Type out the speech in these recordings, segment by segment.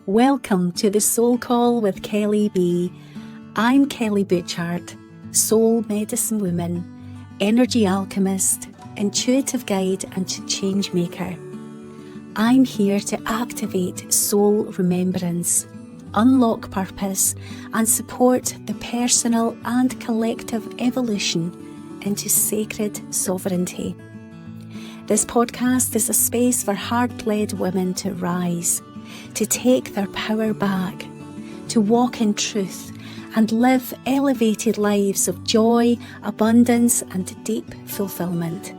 Welcome to the Soul Call with Kelly B. I'm Kelly Butchart, soul medicine woman, energy alchemist, intuitive guide and change maker. I'm here to activate soul remembrance, unlock purpose, and support the personal and collective evolution into sacred sovereignty. This podcast is a space for heart-led women to rise, to take their power back, to walk in truth and live elevated lives of joy, abundance and deep fulfillment.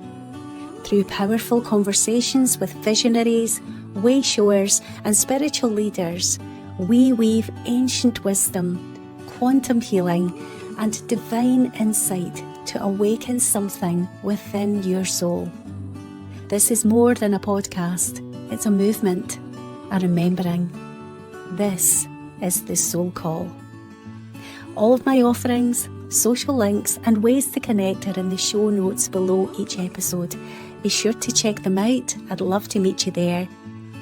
Through powerful conversations with visionaries, way-showers and spiritual leaders, we weave ancient wisdom, quantum healing and divine insight to awaken something within your soul. This is more than a podcast, it's a movement, a remembering. This is the Soul Call. All of my offerings, social links and ways to connect are in the show notes below each episode. Be sure to check them out, I'd love to meet you there.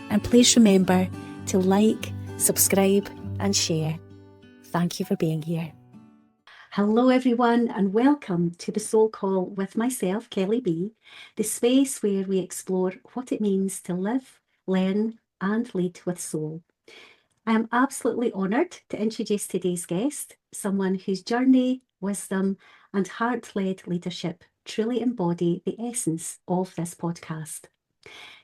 And please remember to like, subscribe and share. Thank you for being here. Hello everyone and welcome to the Soul Call with myself, Kelly B, the space where we explore what it means to live, learn and lead with soul. I am absolutely honoured to introduce today's guest, someone whose journey, wisdom and heart-led leadership truly embody the essence of this podcast.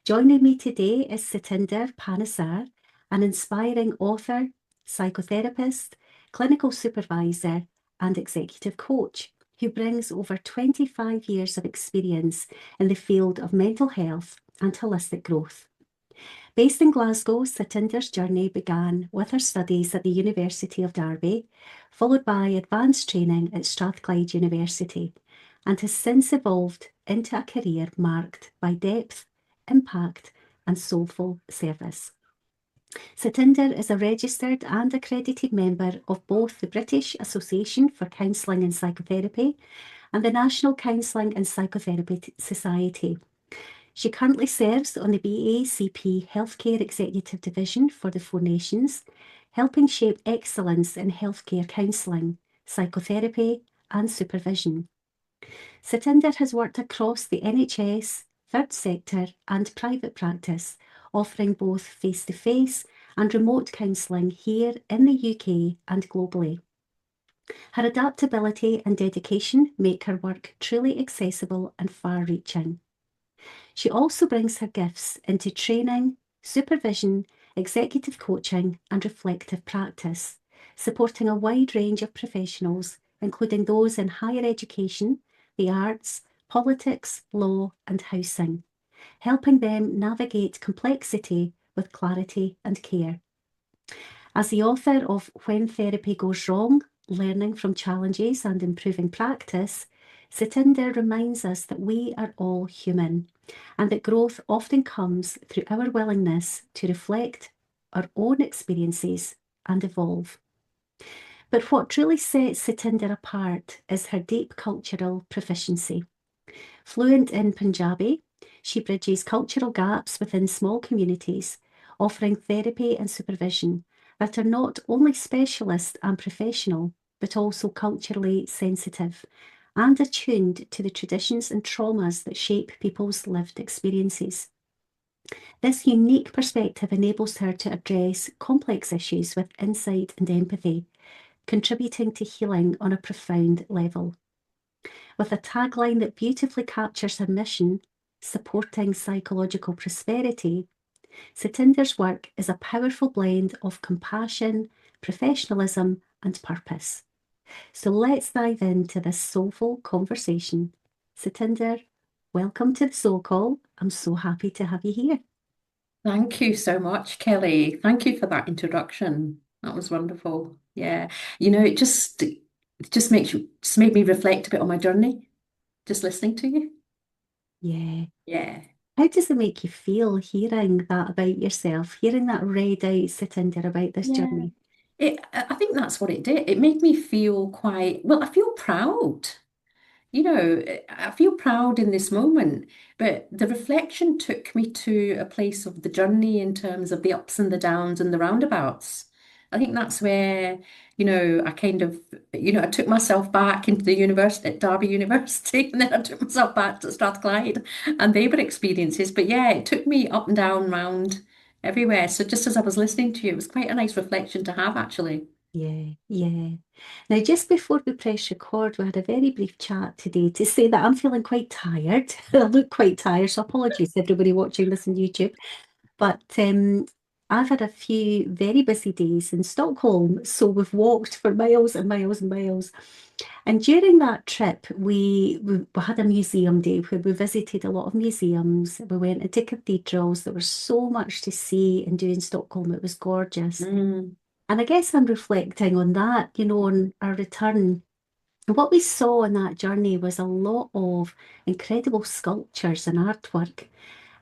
Joining me today is Satinder Panesar, an inspiring author, psychotherapist, clinical supervisor and executive coach who brings over 25 years of experience in the field of mental health and holistic growth. Based in Glasgow, Satinder's journey began with her studies at the University of Derby, followed by advanced training at Strathclyde University, and has since evolved into a career marked by depth, impact and soulful service. Satinder is a registered and accredited member of both the British Association for Counselling and Psychotherapy and the National Counselling and Psychotherapy Society. She currently serves on the BACP Healthcare Executive Division for the Four Nations, helping shape excellence in healthcare counselling, psychotherapy and supervision. Satinder has worked across the NHS, third sector and private practice, offering both face-to-face and remote counselling here in the UK and globally. Her adaptability and dedication make her work truly accessible and far-reaching. She also brings her gifts into training, supervision, executive coaching and reflective practice, supporting a wide range of professionals, including those in higher education, the arts, politics, law and housing, helping them navigate complexity with clarity and care. As the author of When Therapy Goes Wrong, Learning from Challenges and Improving Practice, Satinder reminds us that we are all human and that growth often comes through our willingness to reflect our own experiences and evolve. But what truly sets Satinder apart is her deep cultural proficiency. Fluent in Punjabi, she bridges cultural gaps within small communities, offering therapy and supervision that are not only specialist and professional, but also culturally sensitive and attuned to the traditions and traumas that shape people's lived experiences. This unique perspective enables her to address complex issues with insight and empathy, contributing to healing on a profound level. With a tagline that beautifully captures her mission, supporting psychological prosperity, Satinder's work is a powerful blend of compassion, professionalism and purpose. So let's dive into this soulful conversation. Satinder, welcome to the Soul Call. I'm so happy to have you here. Thank you so much, Kelly. Thank you for that introduction. That was wonderful. Yeah. It just made me reflect a bit on my journey, just listening to you. Yeah. Yeah. How does it make you feel hearing that about yourself, hearing that read out, Satinder, about this Yeah. journey? I think that's what it did. It made me feel quite, well, I feel proud. I feel proud in this moment, but the reflection took me to a place of the journey in terms of the ups and the downs and the roundabouts. I think that's where, I kind of, I took myself back into the university at Derby University, and then I took myself back to Strathclyde, and they were experiences. But yeah, it took me up and down, round, everywhere. So just as I was listening to you, it was quite a nice reflection to have, actually. Yeah, yeah. Now, just before we press record, we had a very brief chat today to say that I'm feeling quite tired. I look quite tired, so apologies to everybody watching this on YouTube. But I've had a few very busy days in Stockholm, so we've walked for miles and miles and miles. And during that trip, we had a museum day where we visited a lot of museums. We went into cathedrals. There was so much to see and do in Stockholm. It was gorgeous. Mm, And I guess I'm reflecting on that, on our return. And what we saw on that journey was a lot of incredible sculptures and artwork.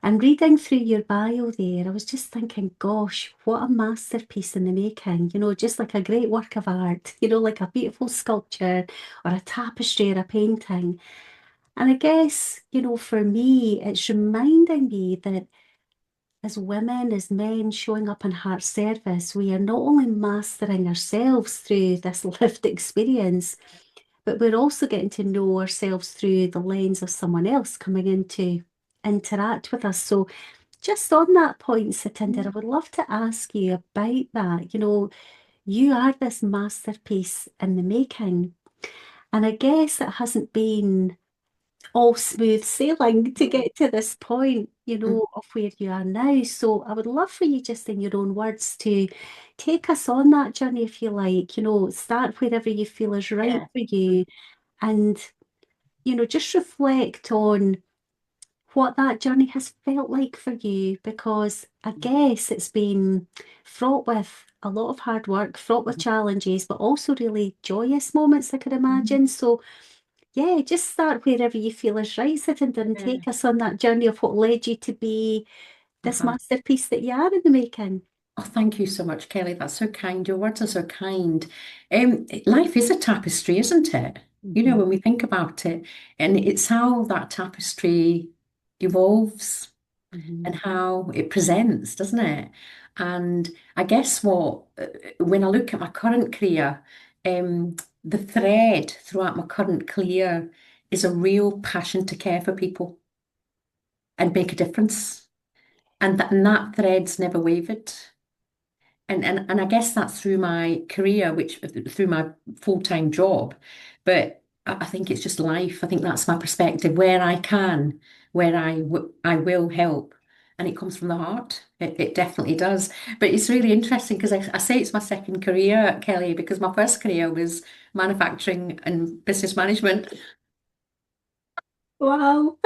And reading through your bio there, I was just thinking, gosh, what a masterpiece in the making, just like a great work of art, like a beautiful sculpture or a tapestry or a painting. And I guess, for me, it's reminding me that as women, as men showing up in heart service, we are not only mastering ourselves through this lived experience, but we're also getting to know ourselves through the lens of someone else coming in to interact with us. So, just on that point, Satinder, I would love to ask you about that. You are this masterpiece in the making, and I guess it hasn't been all smooth sailing to mm, get to this point, mm. of where you are now. So I would love for you, just in your own words, to take us on that journey, if you like, start wherever you feel is right Yeah. for you and, just reflect on what that journey has felt like for you, because I guess it's been fraught with a lot of hard work, fraught with challenges, but also really joyous moments, I could Mm. imagine. So yeah, just start wherever you feel is right, Sitting and Yeah. take us on that journey of what led you to be this Uh-huh. masterpiece that you are in the making. Oh, thank you so much, Kelly. That's so kind. Your words are so kind. Life is a tapestry, isn't it? Mhm. When we think about it, and it's how that tapestry evolves Mhm. and how it presents, doesn't it? And I guess when I look at my current career, the thread throughout my current career is a real passion to care for people and make a difference. And that thread's never wavered. And I guess that's through my career, which through my full-time job. But I think it's just life. I think that's my perspective. Where I can, I will help. And it comes from the heart. It definitely does. But it's really interesting because I say it's my second career, Kelly, because my first career was manufacturing and business management. Wow.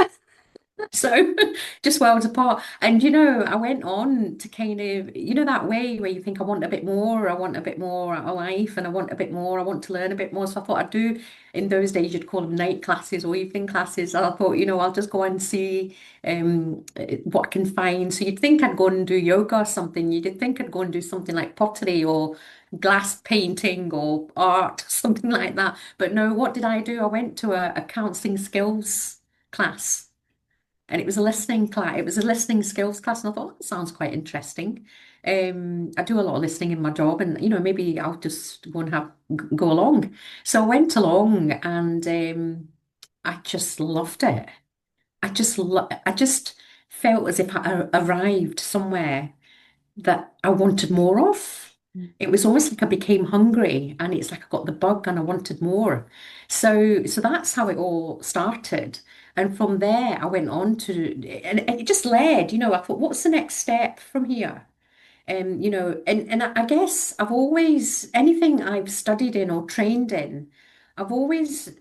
So just worlds apart. And I went on to kind of, that way where you think I want a bit more, I want a bit more out of life, and I want a bit more, I want to learn a bit more. So I thought I'd do, in those days you'd call them night classes or evening classes. And I thought, I'll just go and see what I can find. So you'd think I'd go and do yoga or something. You'd think I'd go and do something like pottery or glass painting or art, something like that. But no, what did I do? I went to a counselling skills class. And it was a listening class. It was a listening skills class, and I thought that sounds quite interesting. I do a lot of listening in my job, and maybe I'll just go and go along. So I went along, and I just loved it. I just felt as if I arrived somewhere that I wanted more of. It was almost like I became hungry, and it's like I got the bug and I wanted more. So that's how it all started. And from there, I went on and it just led, I thought, what's the next step from here? And I guess I've always, anything I've studied in or trained in, I've always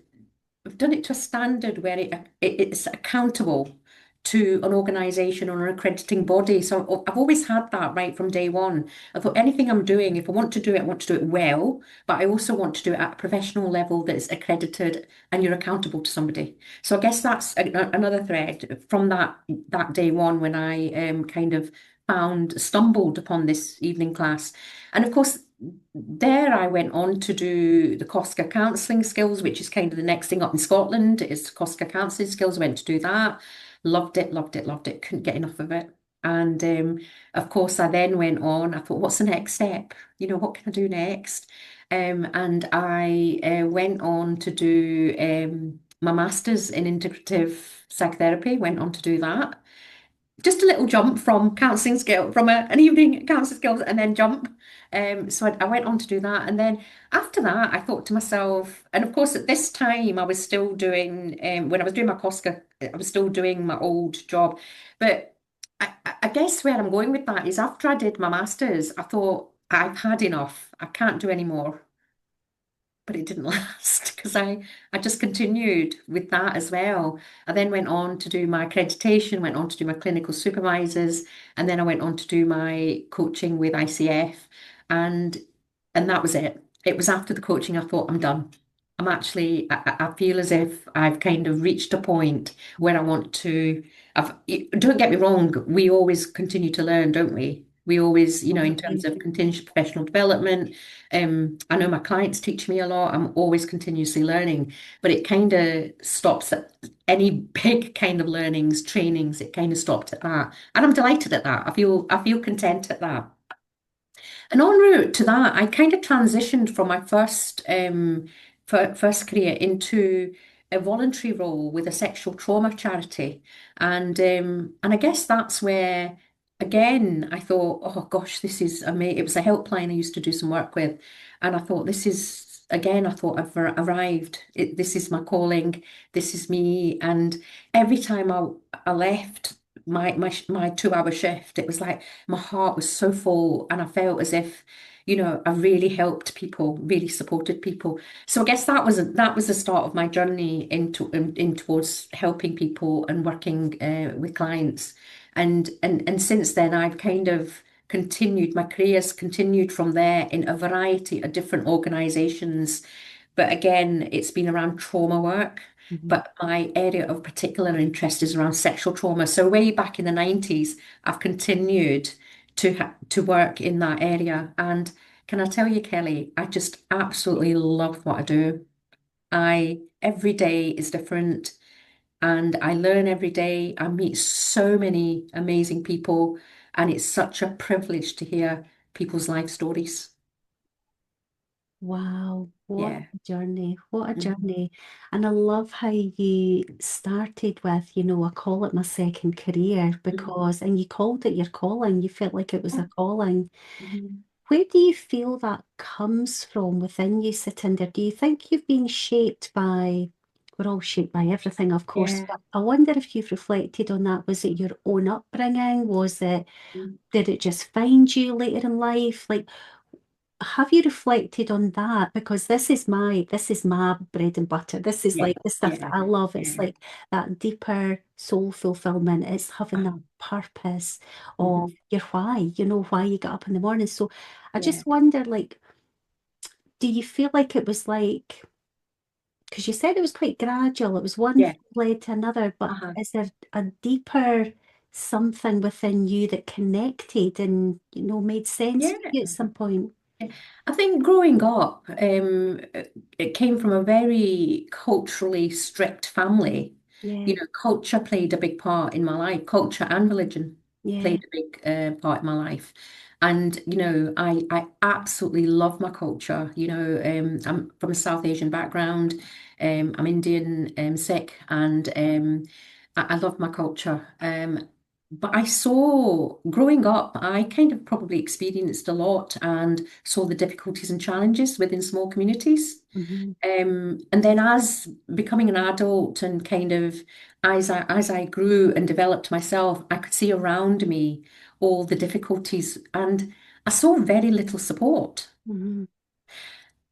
we've done it to a standard where it's accountable to an organization or an accrediting body. So I've always had that right from day one. I thought anything I'm doing, if I want to do it, I want to do it well, but I also want to do it at a professional level that's accredited and you're accountable to somebody. So I guess that's another thread from that day one when I kind of stumbled upon this evening class. And of course, there I went on to do the COSCA counselling skills, which is kind of the next thing up in Scotland is COSCA counselling skills. Went to do that. Loved it, loved it, loved it. Couldn't get enough of it. And of course, I then went on. I thought, what's the next step? What can I do next? And I went on to do my master's in integrative psychotherapy. Went on to do that, just a little jump from counselling skill from an evening counselling skills and then jump. So I went on to do that, and then after that, I thought to myself, and of course at this time I was still doing when I was doing my COSCA, I was still doing my old job, but I guess where I'm going with that is after I did my masters, I thought I've had enough. I can't do any more, but it didn't last because I just continued with that as well. I then went on to do my accreditation, went on to do my clinical supervisors, and then I went on to do my coaching with ICF, and and that was it. It was after the coaching I thought I'm done. I feel as if I've kind of reached a point where I want to. Don't get me wrong, we always continue to learn, don't we? We always, in terms of continuous professional development. I know my clients teach me a lot. I'm always continuously learning, but it kind of stops at any big kind of learnings, trainings. It kind of stopped at that, and I'm delighted at that. I feel content at that. And en route to that, I kind of transitioned from my first career into a voluntary role with a sexual trauma charity, and I guess that's where again I thought, oh gosh, this is amazing. It was a helpline I used to do some work with, and I thought this is again. I thought arrived. This is my calling. This is me. And every time I left my 2 hour shift, it was like my heart was so full, and I felt as if, I really helped people, really supported people. So I guess that was the start of my journey in towards helping people and working with clients. And since then, I've kind of continued, my career's continued from there in a variety of different organizations. But again, it's been around trauma work. Mhm. But my area of particular interest is around sexual trauma. So way back in the 90s, I've continued to work in that area. And can I tell you, Kelly, I just absolutely love what I do. I every day is different, and I learn every day. I meet so many amazing people, and it's such a privilege to hear people's life stories. Wow, what Yeah. a journey. What a Mhm. journey. And I love how you started with, I call it my second career Mhm. because, and you called it your calling. You felt like it was a calling. Mhm. Where do you feel that comes from within you, Satinder? Do you think you've been shaped by, we're all shaped by everything, of course, Yeah. but I wonder if you've reflected on that. Was it your own upbringing? Mhm. Did it just find you later in life? Like, have you reflected on that? Because this is my bread and butter. This is Yeah. like the stuff that Yeah. I love. It's Yeah. like that deeper soul fulfillment. It's having that Uh-huh. purpose of Mhm. your why, why you get up in the morning. So I Yeah. just wonder, like, do you feel like it was like, because you said it was quite gradual, it was one Yeah. thing led to another, but Uh-huh. is there a deeper something within you that connected and, made sense Yeah. for you at some point? I think growing up, it came from a very culturally strict family. Yeah, Culture played a big part in my life. Culture and religion yeah. played a big part in my life. And, I absolutely love my culture. I'm from a South Asian background. I'm Indian, Sikh, and I love my culture. But I saw growing up, I kind of probably experienced a lot and saw the difficulties and challenges within small communities. Mhm. And then as becoming an adult and kind of as I grew and developed myself, I could see around me all the difficulties, and I saw very little support, Mhm.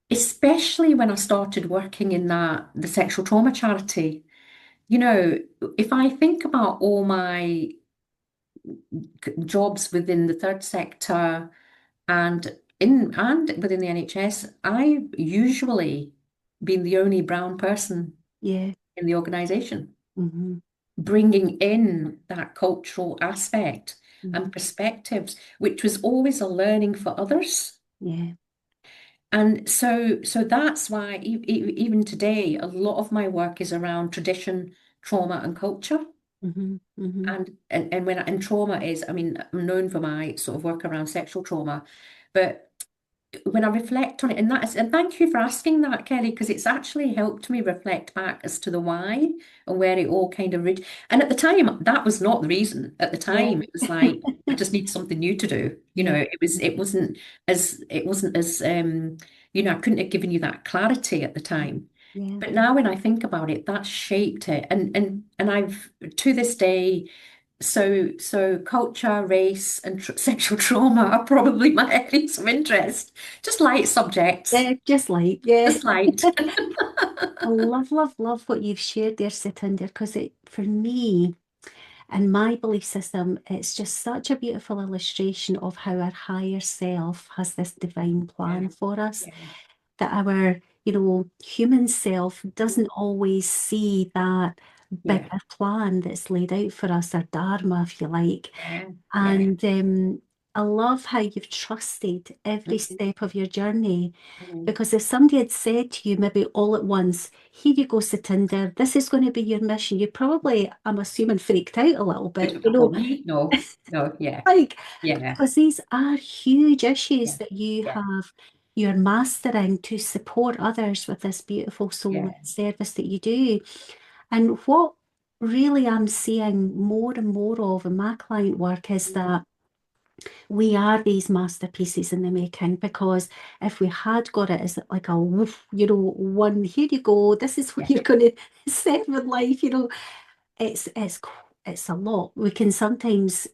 especially when I started working in the sexual trauma charity. You know, if I think about all my jobs within the third sector and within the NHS, I've usually been the only brown person Yeah. in the organisation, Mhm. bringing in that cultural aspect Mhm. and perspectives, which was always a learning for others. Yeah. And so that's why even today, a lot of my work is around tradition, trauma, and culture. Hmm. Hmm. And when and trauma is, I mean, I'm known for my sort of work around sexual trauma, but when I reflect on it, and that is, and thank you for asking that, Kelly, because it's actually helped me reflect back as to the why and where it all kind of and at the time, that was not the reason. At the Yeah. time, it was like I just need something new to do. Yeah. It wasn't as I couldn't have given you that clarity at the time. Yeah. But now when I think about it, that shaped it. And I've to this day. So culture, race, and tr sexual trauma are probably my areas of interest. Just light subjects, Yeah. Just like, yeah. just light. I love, love, love what you've shared there, Satinder, because for me and my belief system, it's just such a beautiful illustration of how our higher self has this divine Yeah, plan for us, yeah, that our, human self doesn't always see that yeah, bigger plan that's laid out for us, our dharma, if you like. yeah, yeah. And I love how you've trusted every Mhm, step of your journey. mhm. Because if somebody had said to you, maybe all at once, here you go, Satinder, this is going to be your mission, you probably, I'm assuming, freaked out a little bit, For me, no, no, yeah, like, yeah, because these are huge yeah, issues that yeah, you're mastering to support others with this beautiful soul yeah. service that you do. And what really I'm seeing more and more of in my client work is Mhm. that we are these masterpieces in the making, because if we had got it as like a woof, one, here you go, this is what Yeah, you're going to serve in life, it's a lot. We can sometimes,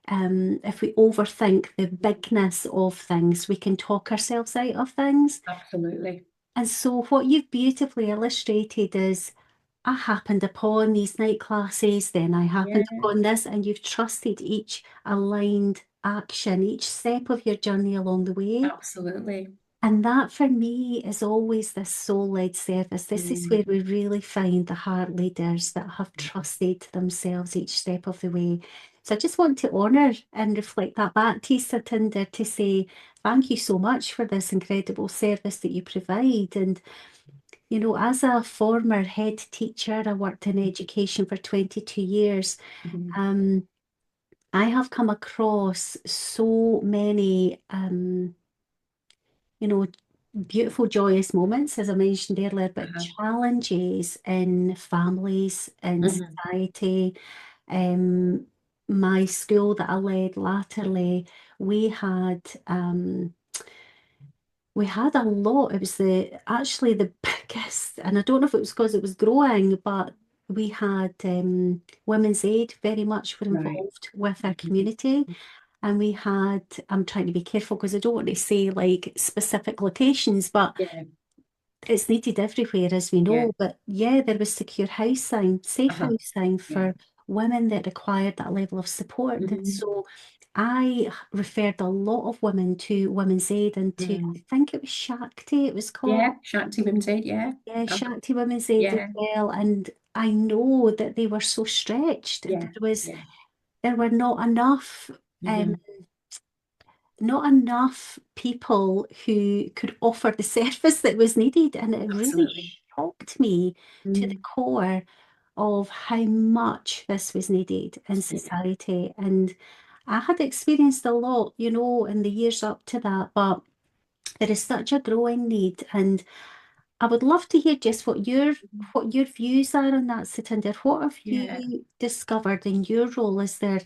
if we overthink the bigness of things, we can talk ourselves out of things. absolutely. And so what you've beautifully illustrated is, I happened upon these night classes, then I happened Yeah, upon this, and you've trusted each aligned action, each step of your journey along the way. absolutely. And that for me is always this soul-led service. This is where Mm, we really find the heart leaders that have trusted themselves each step of the way. So I just want to honour and reflect that back to you, Satinder, to say thank you so much for this incredible service that you provide. And as a former head teacher, I worked in education for 22 years. mhm. Um, I have come across so many, you know, beautiful, joyous moments, as I mentioned earlier, but Uh-huh. challenges in families, in Mhm. society. Um, my school that I led latterly, we had um, we had a lot. It was actually the biggest, and I don't know if it was because it was growing, but we had Women's Aid very much were Right. involved with our Mhm. community. And we had, I'm trying to be careful because I don't want to say like specific locations, but Yeah, it's needed everywhere, as we yeah. know. But yeah, there was secure housing, safe Uh-huh. housing Yeah. for women that required that level of support. And Mhm. so I referred a lot of women to Women's Aid and to, I Mm. think it was Shakti, it was called. Yeah, Shanti Women's Aid, yeah. Yeah, Uh-huh. Shakti Women's Aid as Yeah, well. And I know that they were so stretched. yeah, yeah. There were um, Hmm. not enough people who could offer the service that was needed. And it really Absolutely. shocked me to the Mm. core of how much this was needed in Yeah. society. And I had experienced a lot, in the years up to that, but there is such a growing need. And I would love to hear just what your views are on that, Satinder. What have Yeah. you discovered in your role? Is there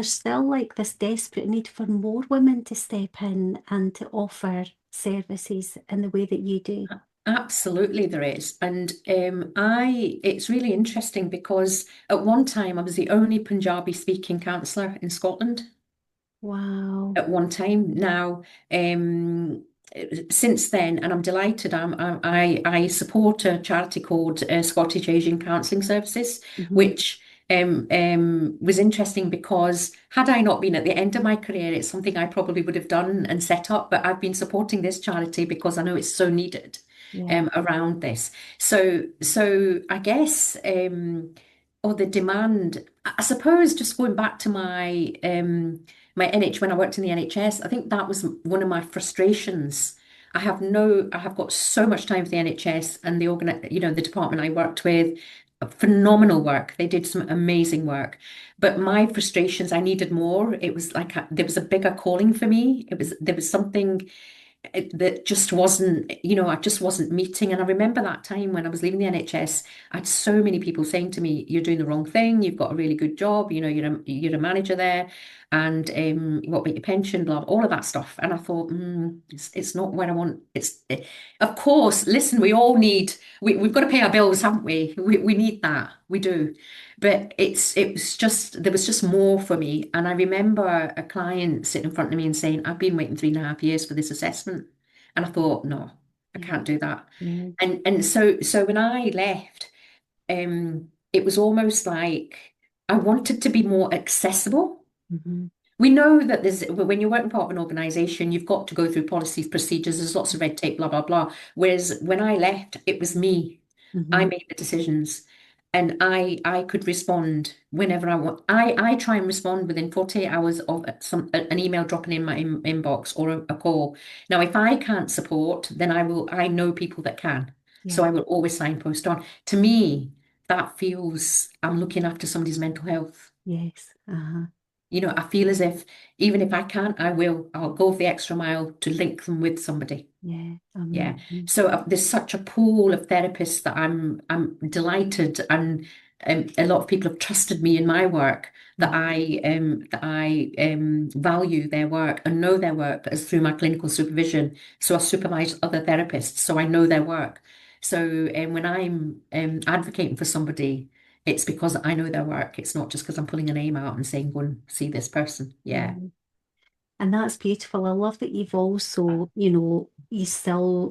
still like this desperate need for more women to step in and to offer services in the way that you do? Absolutely, there is. And it's really interesting because at one time I was the only Punjabi speaking counsellor in Scotland. Wow. At one time. Now, since then, and I'm delighted, I support a charity called Scottish Asian Counselling Services, Hmm. which was interesting because had I not been at the end of my career, it's something I probably would have done and set up. But I've been supporting this charity because I know it's so needed Yeah. around this. So I guess. Or the demand, I suppose, just going back to my when I worked in the NHS, I think that was one of my frustrations I have got so much time for the NHS and the department I worked with. Phenomenal work. They did some amazing work. But my frustrations, I needed more. It was like there was a bigger calling for me. There was something that just wasn't, I just wasn't meeting. And I remember that time when I was leaving the NHS, I had so many people saying to me, "You're doing the wrong thing. You've got a really good job. You're a manager there, and what about your pension? Blah, all of that stuff." And I thought, it's not where I want. Of course. Listen, we all need. We've got to pay our bills, haven't we? We need that. We do. But there was just more for me. And I remember a client sitting in front of me and saying, "I've been waiting 3.5 years for this assessment." And I thought, no, I Yeah. can't do that. Yeah. And so when I left, it was almost like I wanted to be more accessible. Hmm. We know that when you're working part of an organization, you've got to go through policies, procedures, there's lots of red tape, blah, blah, blah. Whereas when I left, it was me. I Hmm. made the decisions and I could respond whenever I want. I try and respond within 48 hours of an email dropping in my inbox or a call. Now, if I can't support, then I know people that can. So Yeah. I will always signpost on. To me, that feels I'm looking after somebody's mental health. Yes. Uh-huh. I feel as if even if I can't, I'll go the extra mile to link them with somebody. Yeah. Yeah. Amazing. So there's such a pool of therapists that I'm delighted, and a lot of people have trusted me in my work that Mhm. I value their work and know their work as through my clinical supervision. So I supervise other therapists, so I know their work. So when I'm advocating for somebody, it's because I know their work. It's not just because I'm pulling a name out and saying, "Go and see this person." Yeah. Yeah. And that's beautiful. I love that you've also, you still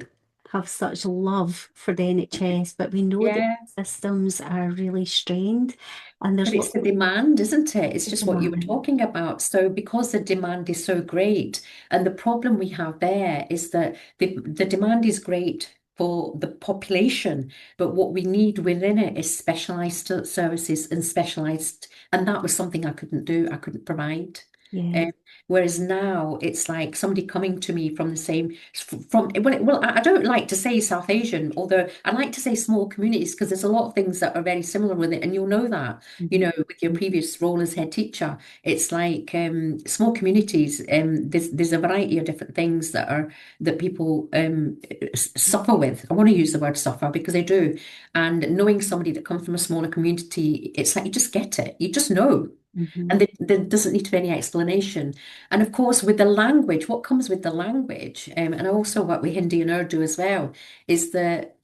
have such love for the NHS, but we know that Yeah. systems are really strained and there's But it's lots the demand, isn't it? It's of just what you were demand. talking about. So because the demand is so great, and the problem we have there is that the demand is great for the population, but what we need within it is specialized services and specialized, and that was something I couldn't do, I couldn't provide. Yeah. Um, Whereas now it's like somebody coming to me from the same I don't like to say South Asian, although I like to say small communities because there's a lot of things that are very similar with it, and you'll know that Mhm. with your previous role as head teacher. It's like small communities. There's a variety of different things that people suffer with. I want to use the word suffer because they do. And knowing somebody that comes from a smaller community, it's like you just get it. You just know. And Mhm. there doesn't need to be any explanation. And of course, with the language, what comes with the language, and I also work with Hindi and Urdu as well, is that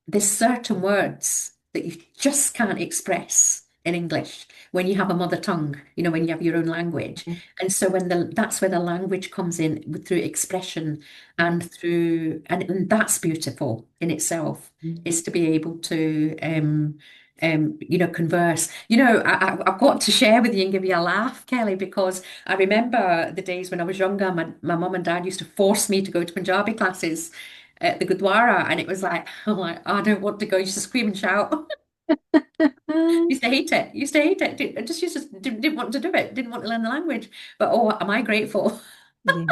there's certain words that you just can't express in English when you have a mother tongue, when you have your own language. And so that's where the language comes in through expression Yeah. and that's beautiful in itself, Mhm. is to be able to converse. I've got to share with you and give you a laugh, Kelly, because I remember the days when I was younger, my mum and dad used to force me to go to Punjabi classes at the Gurdwara, and it was like, I'm like, I don't want to go. I used to scream and shout. Used to hate it. Used to hate it. I just used to didn't want to do it. Didn't want to learn the language. But oh, am I grateful? Yeah.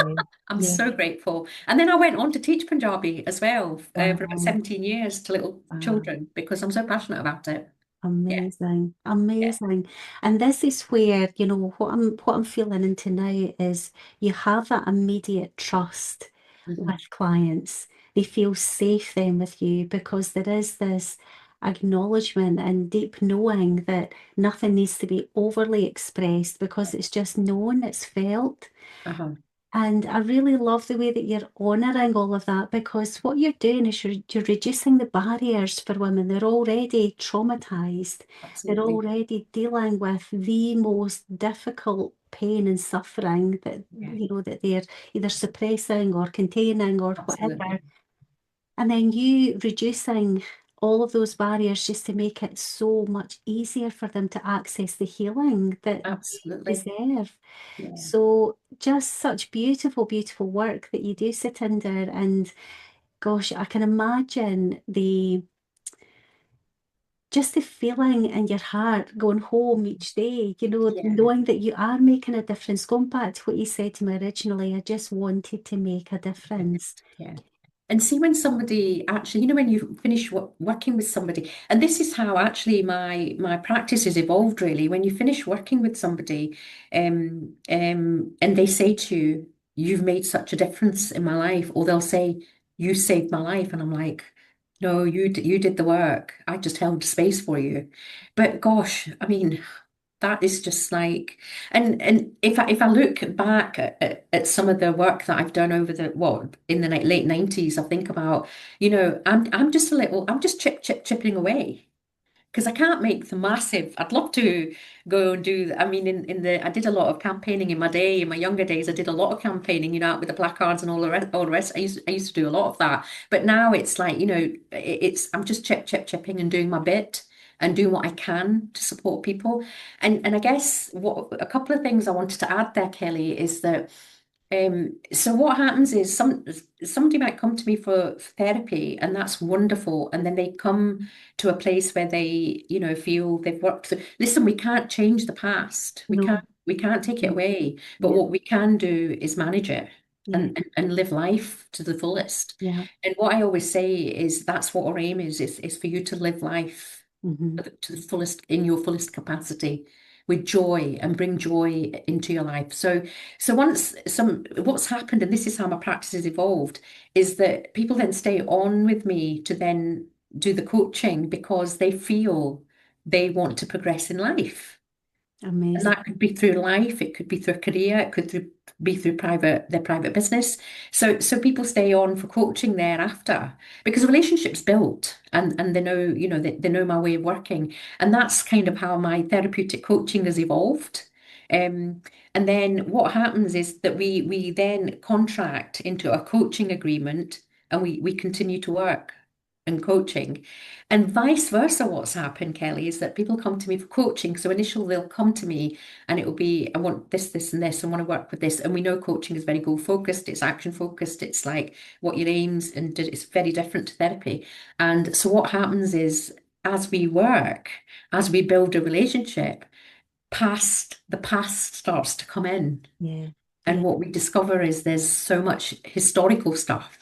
I'm Yeah. so grateful. And then I went on to teach Punjabi as well for about Wow. 17 years to little Wow. children because I'm so passionate about it. Yeah, Amazing, yeah. amazing. And this is where, what I'm feeling into now is you have that immediate trust Mhm. with clients. They feel safe then with you because there is this acknowledgement and deep knowing that nothing needs to be overly expressed because it's just known, it's felt. Uh-huh. And I really love the way that you're honouring all of that because what you're doing is you're reducing the barriers for women. They're already traumatised. They're Absolutely. already dealing with the most difficult pain and suffering that Yeah, that they're either suppressing or containing or whatever. absolutely. And then you reducing all of those barriers just to make it so much easier for them to access the healing that they Absolutely. deserve. Yeah. So just such beautiful, beautiful work that you do, Satinder. And gosh, I can imagine just the feeling in your heart going home each day, Yeah. knowing that you are making a difference. Going back to what you said to me originally, I just wanted to make a difference. Yeah. And see when somebody actually, when you finish working with somebody, and this is how actually my practice has evolved really. When you finish working with somebody, and they say to you, "You've made such a difference in my life," or they'll say, "You saved my life," and I'm like, "No, you did the work. I just held space for you." But gosh, I mean, that is just like, and if I look back at some of the work that I've done over in the late 90s, I think about, I'm just chipping away because I can't make the massive. I'd love to go and do. I mean, I did a lot of campaigning in my day. In my younger days, I did a lot of campaigning, out with the placards and all the rest. I used to do a lot of that. But now it's like, I'm just chipping and doing my bit and doing what I can to support people. And I guess what a couple of things I wanted to add there, Kelly, is that so what happens is somebody might come to me for therapy, and that's wonderful. And then they come to a place where they, feel they've worked through. Listen, we can't change the past. We can't No, we can't take it no, away. But yeah, what we can do is manage it yeah, and live life to the fullest. yeah. And what I always say is that's what our aim is for you to live life Hmm. to the fullest in your fullest capacity with joy and bring joy into your life. So what's happened, and this is how my practice has evolved, is that people then stay on with me to then do the coaching because they feel they want to progress in life. And Amazing. that could be through life, it could be through career, it could be through their private business. So people stay on for coaching thereafter because the relationship's built and they know, they know my way of working. And that's kind of how my therapeutic coaching has evolved. Um, and then what happens is that we then contract into a coaching agreement and we continue to work and coaching. And vice versa, what's happened, Kelly, is that people come to me for coaching. So initially they'll come to me and it will be, I want this, this, and this, I want to work with this. And we know coaching is very goal focused, it's action focused, it's like what your aims, and it's very different to therapy. And so what happens is as we work, as we build a relationship, the past starts to come in. Yeah, And yeah, what we discover is there's so much historical stuff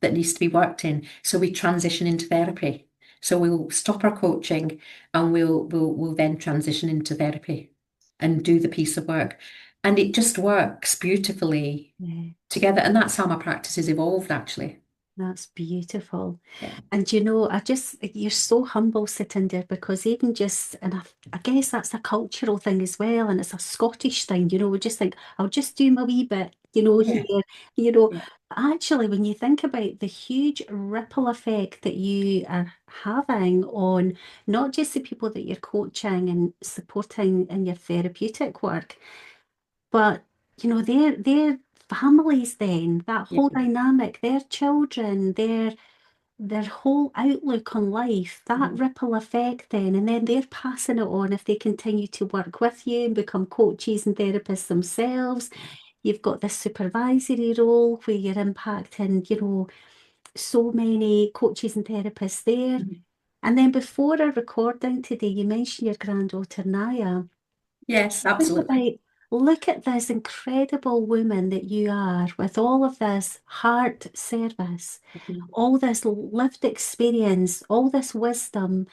that needs to be worked in. So we transition into therapy. So we'll stop our coaching and we'll then transition into therapy and do the piece of work. And it just works beautifully yeah. together. And that's how my practice has evolved, actually. That's beautiful. Yeah. And you're so humble, Satinder, because even just, and I guess that's a cultural thing as well, and it's a Scottish thing, we just think, I'll just do my wee bit, Yeah. here, you know. Yeah. Actually, when you think about the huge ripple effect that you are having on not just the people that you're coaching and supporting in your therapeutic work, but their families then, that Yeah. whole dynamic, their children, their whole outlook on life, that Mhm. ripple effect then, and then they're passing it on if they continue to work with you and become coaches and therapists themselves. You've got this supervisory role where you're impacting, so many coaches and therapists there. Mhm. And then before our recording today, you mentioned your granddaughter Naya. Yes, Think absolutely. about, look at this incredible woman that you are with all of this heart service, Mhm. all this lived experience, all this wisdom,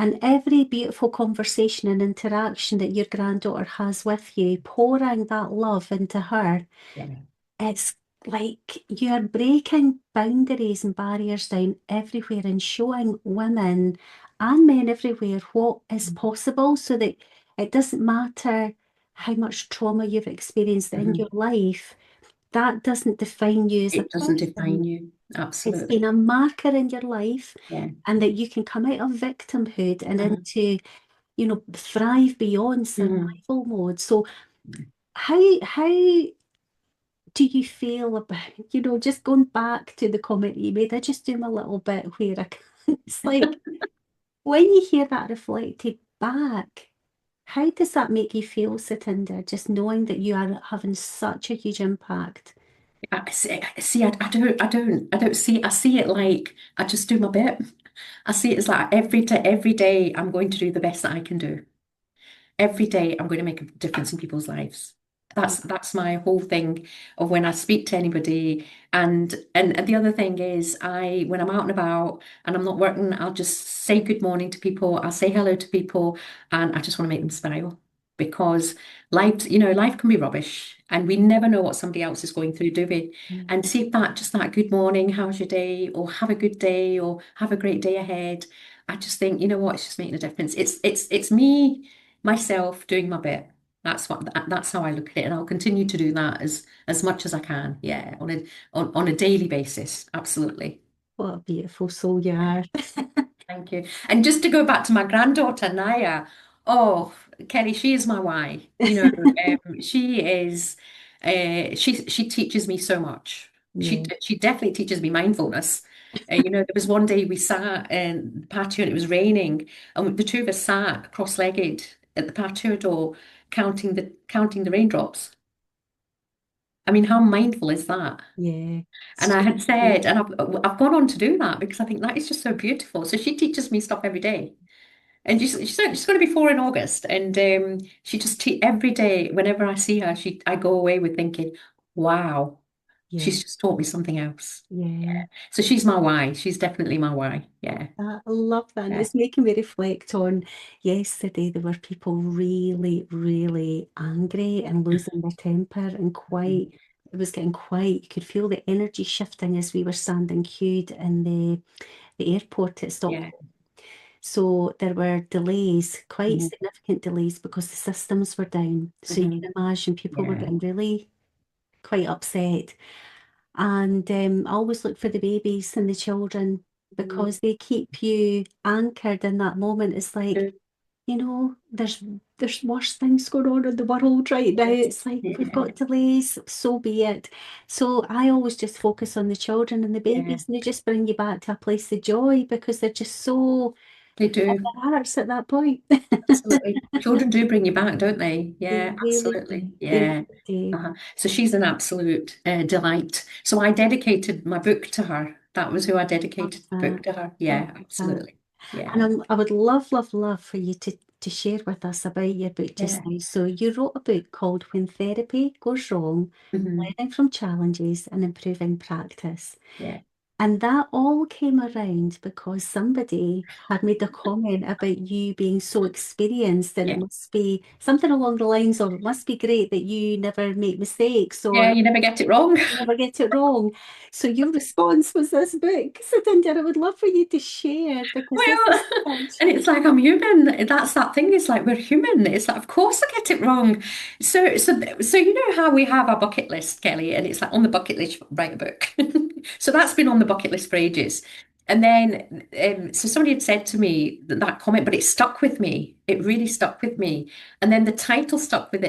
and every beautiful conversation and interaction that your granddaughter has with you, pouring that love into her. Yeah. It's like you're breaking boundaries and barriers down everywhere and showing women and men everywhere what is possible so that it doesn't matter how much trauma you've experienced in your Mhm. life, that doesn't define you as a It doesn't define person. you. It's been Absolutely. a marker in your life, Yeah. and that you can come out of victimhood and Mhm. into, thrive beyond Mhm. survival mode. So how do you feel about, just going back to the comment you made? I just do my little bit where I can. It's like when you hear that reflected back, how does that make you feel, Satinder, just knowing that you are having such a huge impact? I don't see. I don't see. I see it like I just do my bit. I see it as like every day I'm going to do the best that I can do. Every day I'm going to make a difference in people's lives. That's my whole thing of when I speak to anybody. And the other thing is I when I'm out and about and I'm not working, I'll just say good morning to people, I'll say hello to people, and I just want to make them smile. Because life can be rubbish and we never know what somebody else is going through, do we? Mm. And see if that just that good morning, how's your day, or have a good day, or have a great day ahead. I just think, you know what, it's just making a difference. It's me myself doing my bit. That's how I look at it, and I'll continue to do that as much as I can. Yeah, on a daily basis. Absolutely. What a beautiful soul you are. Thank you. And just to go back to my granddaughter Naya, oh, Kelly, she is my why. She is. She teaches me so much. Yeah, She definitely teaches me mindfulness. There was one day we sat in the patio and it was raining, and the two of us sat cross-legged at the patio door, counting the raindrops. I mean, how mindful is that? yeah. And I So had said, beautiful. and I've gone on to do that because I think that is just so beautiful. So she teaches me stuff every day. And she's going to be 4 in August, and she just every day. Whenever I see her, I go away with thinking, "Wow, Yeah, she's just taught me something else." yeah. Yeah. So she's my why. She's definitely my why. Yeah. I love that. And Yeah. it's making me reflect on yesterday. There were people really, really angry and losing their temper and quite, it was getting quite, you could feel the energy shifting as we were standing queued in the airport at Yeah. Stockholm. So there were delays, quite Hmm. significant delays because the systems were down. So you Hmm. can imagine people were Yeah. getting really quite upset. And I always look for the babies and the children Mhm. because they keep you anchored in that moment. It's like, there's worse things going on in the world right now. It's like we've Yeah. got delays, so be it. So I always just focus on the children and the Yeah. babies, and they just bring you back to a place of joy because they're just so They in do. their hearts at that point. Absolutely. Children do bring you back, don't they? They Yeah, really absolutely. do. They Yeah. really do. So she's an absolute delight. So I dedicated my book to her. That was who I Love dedicated the book that. to her. I Yeah, love that. absolutely. And Yeah. I would love, love, love for you to share with us about your book just Yeah. now. So you wrote a book called When Therapy Goes Wrong, Hmm. Learning from Challenges and Improving Practice. Yeah. And that all came around because somebody had made a comment about you being so experienced, and it Yeah. must be something along the lines of, it must be great that you never make mistakes Yeah, or you never get it wrong. you never get it wrong. So your response was this book. So Tinder, I would love for you to share because this Well, is such. and it's like I'm human. That's that thing. It's like we're human. It's like, of course I get it wrong. So you know how we have our bucket list, Kelly, and it's like on the bucket list, write a book. So that's been on the bucket list for ages. And then, so somebody had said to me that comment, but it stuck with me. It really stuck with me. And then the title stuck with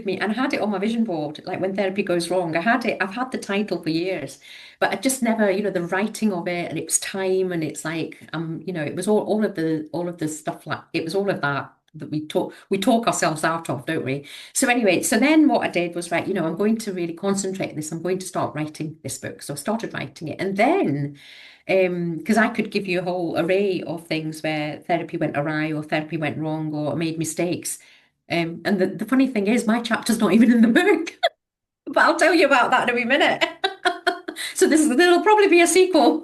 me, and I had it on my vision board. Like when therapy goes wrong, I had it. I've had the title for years. But I just never, the writing of it, and it was time, and it's like, it was all of the stuff, like it was all of that we talk ourselves out of, don't we? So anyway, so then what I did was, right, I'm going to really concentrate on this. I'm going to start writing this book. So I started writing it, and then because I could give you a whole array of things where therapy went awry or therapy went wrong or I made mistakes. And the funny thing is, my chapter's not even in the book. But I'll tell you about that in a wee minute. So there'll probably be a sequel.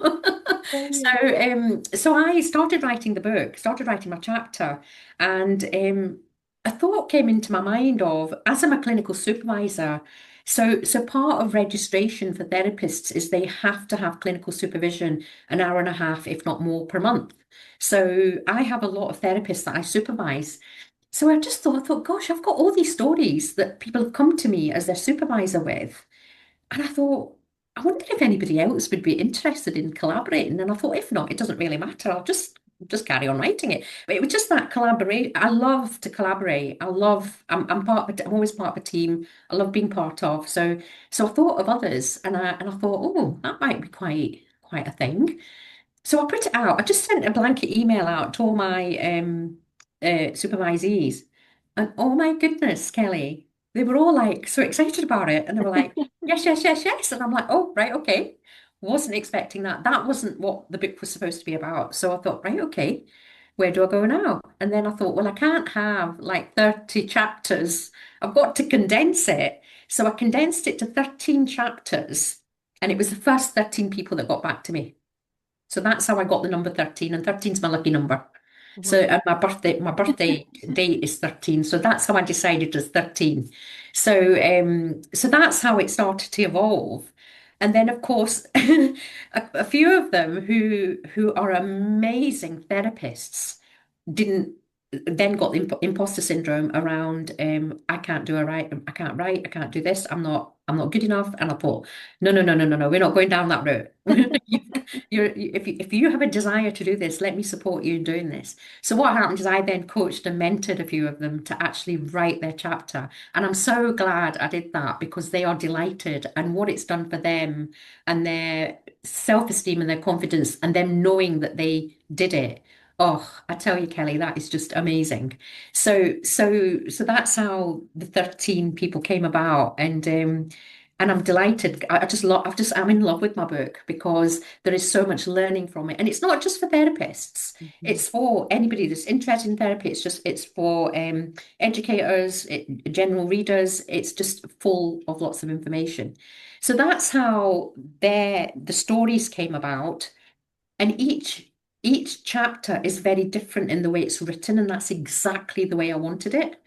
So Brilliant. so I started writing the book, started writing my chapter, and a thought came into my mind of, as I'm a clinical supervisor, so part of registration for therapists is they have to have clinical supervision an hour and a half, if not more, per month. So I have a lot of therapists that I supervise. So I thought, gosh, I've got all these stories that people have come to me as their supervisor with. And I thought, I wonder if anybody else would be interested in collaborating. And I thought, if not, it doesn't really matter. I'll just carry on writing it. But it was just that collaborate. I love to collaborate. I'm part of I'm always part of a team. I love being part of. So I thought of others, and I thought, oh, that might be quite a thing. So I put it out. I just sent a blanket email out to all my supervisees. And oh my goodness, Kelly, they were all like so excited about it. And they were like, yes, yes, yes, yes. And I'm like, oh, right, okay. wasn't expecting that. That wasn't what the book was supposed to be about. So I thought, right, okay, where do I go now? And then I thought, well, I can't have like 30 chapters. I've got to condense it. So I condensed it to 13 chapters, and it was the first 13 people that got back to me. So that's how I got the number 13, and 13 is my lucky number. So Wow. and my birthday date is 13. So that's how I decided it was 13. So that's how it started to evolve. And then of course a few of them who are amazing therapists didn't then got the imposter syndrome around I can't do a right I can't write, I can't do this, I'm not good enough. And I thought, no, no, no, no, no, no, we're not going down that route. If you have a desire to do this, let me support you in doing this. So what happened is I then coached and mentored a few of them to actually write their chapter. And I'm so glad I did that because they are delighted and what it's done for them and their self-esteem and their confidence and them knowing that they did it. Oh, I tell you, Kelly, that is just amazing. So that's how the 13 people came about. And I'm delighted. I'm in love with my book because there is so much learning from it. And it's not just for therapists. Mhm. It's for anybody that's interested in therapy. It's for educators, general readers. It's just full of lots of information. So that's how the stories came about. And each chapter is very different in the way it's written, and that's exactly the way I wanted it.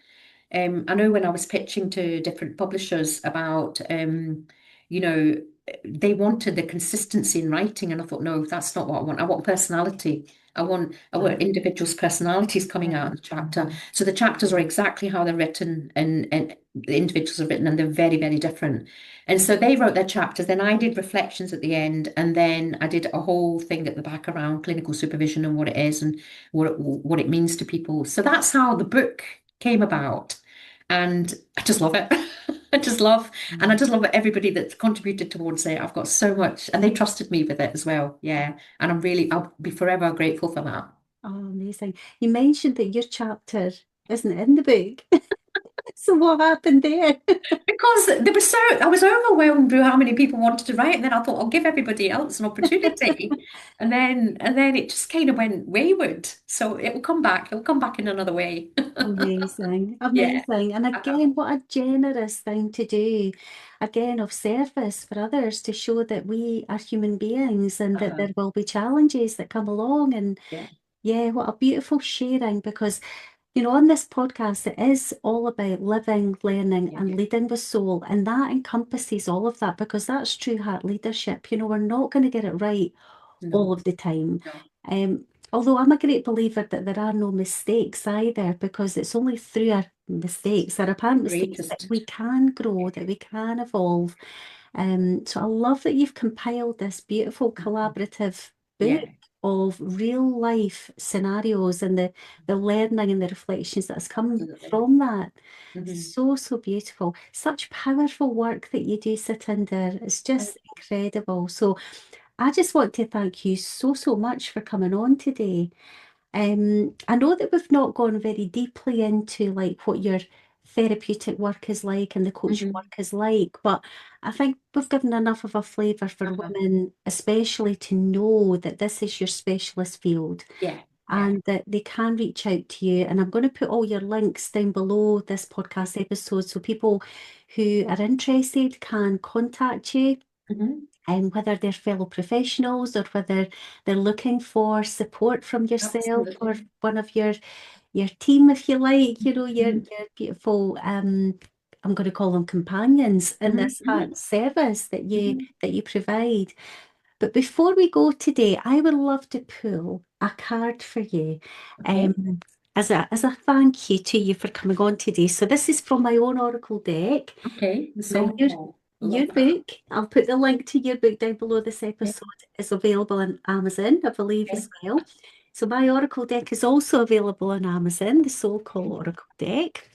I know when I was pitching to different publishers about, you know, they wanted the consistency in writing, and I thought, no, that's not what I want. I want personality. I want individuals' personalities coming out in the chapter. So the chapters are exactly how they're written, and the individuals are written, and they're very, very different. And so they wrote their chapters. Then I did reflections at the end, and then I did a whole thing at the back around clinical supervision and what it is and what it means to people. So that's how the book came about. And I just love it. And I just love everybody that's contributed towards it. I've got so much, and they trusted me with it as well. Yeah. And I'll be forever grateful for that. Oh, amazing. You mentioned that your chapter isn't in the book. So what happened there? Because I was overwhelmed with how many people wanted to write, and then I thought I'll give everybody else an opportunity. And then it just kind of went wayward. So it'll come back in another way. Amazing, Yeah. amazing. And Uh-huh. again, what a generous thing to do, again, of service for others to show that we are human beings and that Uh-huh. there will be challenges that come along. And Yeah. yeah, what a beautiful sharing because, on this podcast, it is all about living, learning, Yeah. and leading with soul. And that encompasses all of that because that's true heart leadership. We're not going to get it right all No, of the time. no. Um, although I'm a great believer that there are no mistakes either, because it's only through our mistakes, our apparent mistakes, that Greatest. we can grow, that we can evolve. So I love that you've compiled this beautiful collaborative book Yeah, of real life scenarios and the learning and the reflections that's come absolutely. from that. Hmm. So, so beautiful. Such powerful work that you do, Satinder. It's just incredible. So I just want to thank you so, so much for coming on today. I know that we've not gone very deeply into like what your therapeutic work is like and the coaching Hmm. work is like, but I think we've given enough of a flavour for Uh-huh. women, especially to know that this is your specialist field Yeah, yeah. and that they can reach out to you. And I'm going to put all your links down below this podcast episode so people who are interested can contact you, Hmm. and whether they're fellow professionals or whether they're looking for support from yourself or Absolutely. one of your team, if you like, Hmm. your beautiful I'm going to call them companions in Hmm. this heart service that you Hmm. that you provide. But before we go today, I would love to pull a card for you. Okay. Um, as a thank you to you for coming on today. So this is from my own Oracle deck. Okay. So your Oh, your love that. book, I'll put the link to your book down below this Okay. episode, is available on Amazon, I believe, as Okay. well. So my Oracle deck is also available on Amazon, the Soul Call Oracle deck.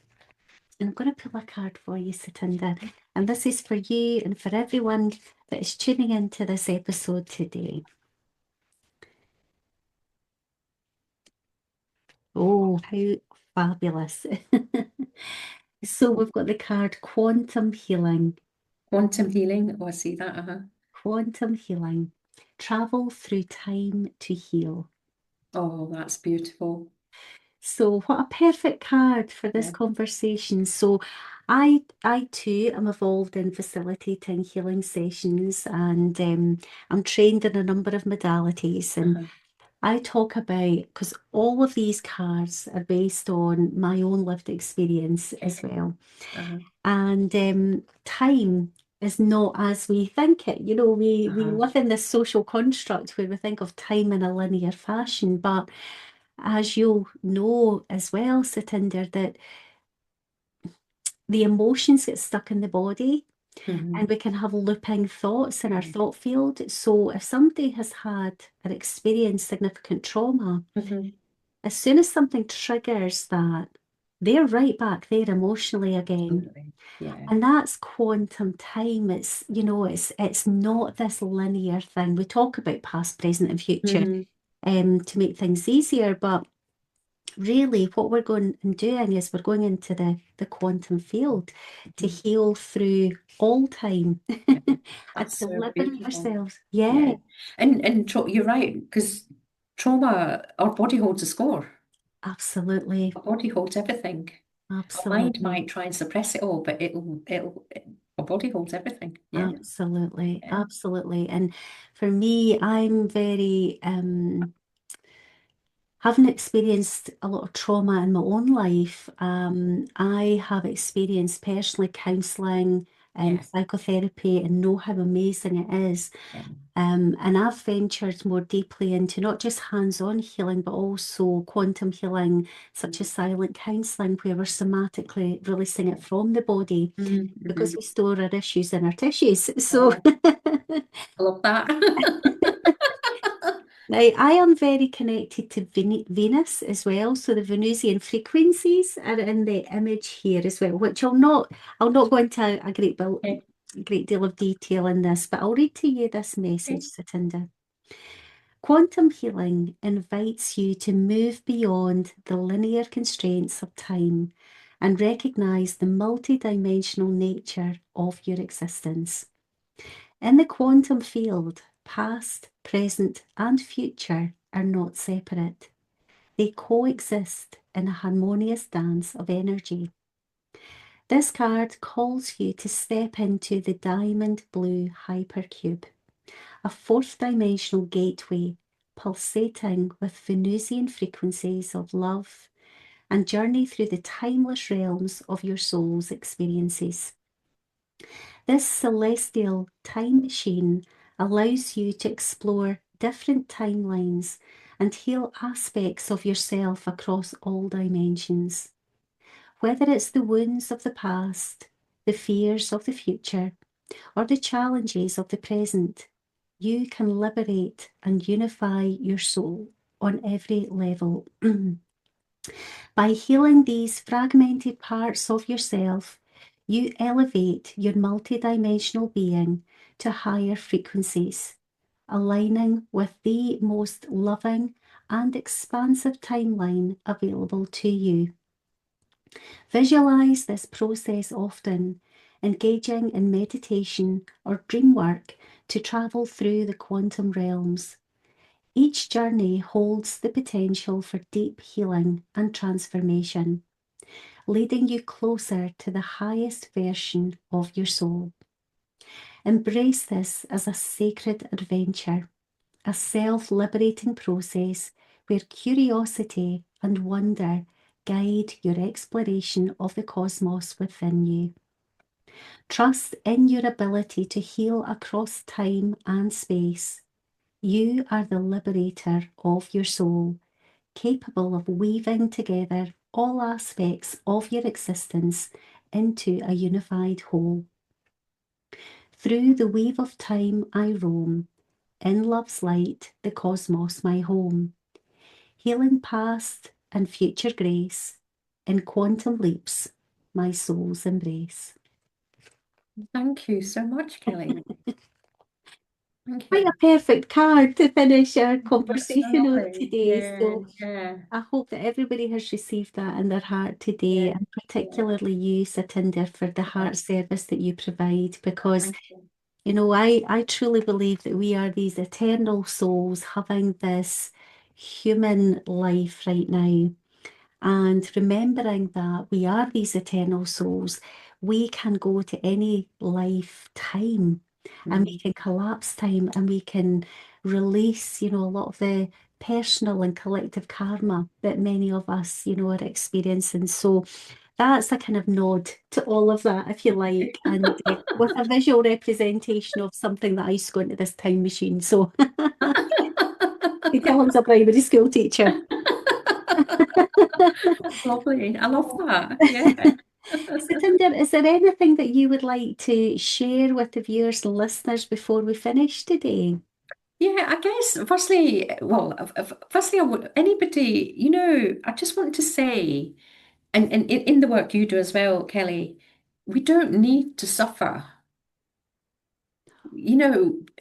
And I'm going to pull a card for you, Satinder. And this is for you and for everyone that is tuning into this episode today. Oh, how fabulous. So we've got the card Quantum Healing. Quantum healing. Oh, I see that. Uh-huh. quantum healing. Travel through time to heal. Oh, that's beautiful. So what a perfect card for this Yeah. conversation. So I too am involved in facilitating healing sessions, and I'm trained in a number of modalities, and Uh-huh. I talk about, because all of these cards are based on my own lived experience as Okay. well. Uh-huh. And time is not as we think it. You know, we Uh-huh. live in this social construct where we think of time in a linear fashion, but as you'll know as well, Satinder, that the emotions get stuck in the body and Hmm. we can have looping thoughts in our thought field. So if somebody has had or experienced significant trauma, Hmm. as soon as something triggers that, they're right back there emotionally again. Absolutely. Yeah. And that's quantum time. It's, you know, it's not this linear thing. We talk about past, present, and future Hmm. to make things easier, but really what we're going and doing is we're going into the quantum field to Hmm. heal through all time Yeah. and That's to so liberate beautiful. ourselves. Yeah, Yeah. And you're right, because trauma, our body holds a score. absolutely. Our body holds everything. Our mind Absolutely. might try and suppress it all, but our body holds everything. Yeah. Absolutely. Yeah. Absolutely. And for me, I'm very having experienced a lot of trauma in my own life. I have experienced personally counselling and Yeah. psychotherapy and know how amazing it is. Yeah. And I've ventured more deeply into not just hands-on healing, but also quantum healing, such as silent counselling, where we're somatically releasing it from the body Mm-hmm. because we store our issues in our tissues. So Oh, I love that. now I am very connected to Venus as well. So the Venusian frequencies are in the image here as well, which I'll not go into a Okay. great deal of detail in this, but I'll read to you this Okay. message, Satinder. Quantum healing invites you to move beyond the linear constraints of time and recognize the multidimensional nature of your existence. In the quantum field, past, present, and future are not separate. They coexist in a harmonious dance of energy. This card calls you to step into the diamond blue hypercube, a fourth dimensional gateway pulsating with Venusian frequencies of love, and journey through the timeless realms of your soul's experiences. This celestial time machine allows you to explore different timelines and heal aspects of yourself across all dimensions. Whether it's the wounds of the past, the fears of the future, or the challenges of the present, you can liberate and unify your soul on every level. By healing these fragmented parts of yourself, you elevate your multidimensional being to higher frequencies, aligning with the most loving and expansive timeline available to you. Visualize this process often, engaging in meditation or dream work to travel through the quantum realms. Each journey holds the potential for deep healing and transformation, leading you closer to the highest version of your soul. Embrace this as a sacred adventure, a self-liberating process where curiosity and wonder guide your exploration of the cosmos within you. Trust in your ability to heal across time and space. You are the liberator of your soul, capable of weaving together all aspects of your existence into a unified whole. Through the weave of time I roam, in love's light, the cosmos my home, healing past and future grace, in quantum leaps, my soul's embrace. Thank you so much, Kelly. Thank Quite a you. perfect card to finish our That's so conversation on lovely. today. Yeah, So yeah, I hope that everybody has received that in their heart today, yeah, and yeah, particularly you, Satinder, for the yeah. heart service that you provide, because Thank you. You know, I truly believe that we are these eternal souls having this human life right now. And remembering that we are these eternal souls, we can go to any lifetime and we Mm. can collapse time and we can release, a lot of the personal and collective karma that many of us, are experiencing. So that's a kind of nod to all of that, if you like, and with a visual representation of something that I used to go into this time machine. So you tell him's a primary school teacher. Lovely. I love that. Yeah. Satinder, is there anything that you would like to share with the viewers and listeners before we finish today? Yeah, I guess firstly, I would anybody, I just want to say, and in the work you do as well, Kelly, we don't need to suffer.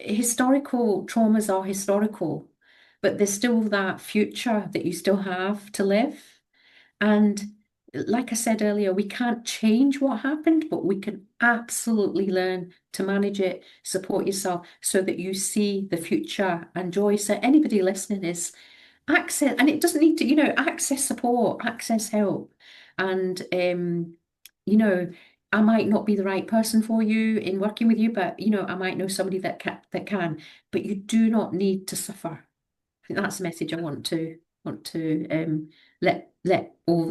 Historical traumas are historical, but there's still that future that you still have to live. And like I said earlier, we can't change what happened, but we can absolutely learn to manage it, support yourself so that you see the future and joy. So anybody listening is access, and it doesn't need to, access support, access help. And you know, I might not be the right person for you in working with you, but I might know somebody that can, but you do not need to suffer. I think that's the message I want to let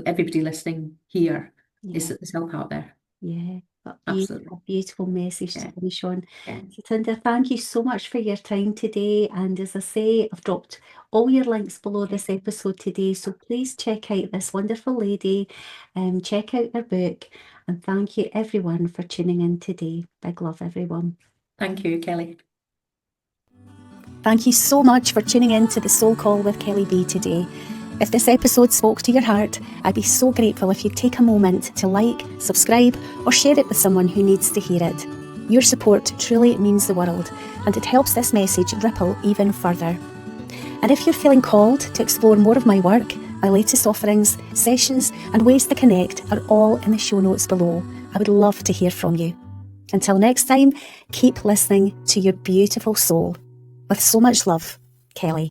everybody listening hear is Yeah. that there's help out there. Yeah, Absolutely. a beautiful message to Yeah. finish on. Yeah. Satinder, thank you so much for your time today. And as I say, I've dropped all your links below this episode today. So please check out this wonderful lady, check out her book. And thank you everyone for tuning in today. Big love, everyone. Thank you, Kelly. Thank you so much for tuning in to the Soul Call with Kelly B today. If this episode spoke to your heart, I'd be so grateful if you'd take a moment to like, subscribe, or share it with someone who needs to hear it. Your support truly means the world, and it helps this message ripple even further. And if you're feeling called to explore more of my work, my latest offerings, sessions, and ways to connect are all in the show notes below. I would love to hear from you. Until next time, keep listening to your beautiful soul. With so much love, Kelly.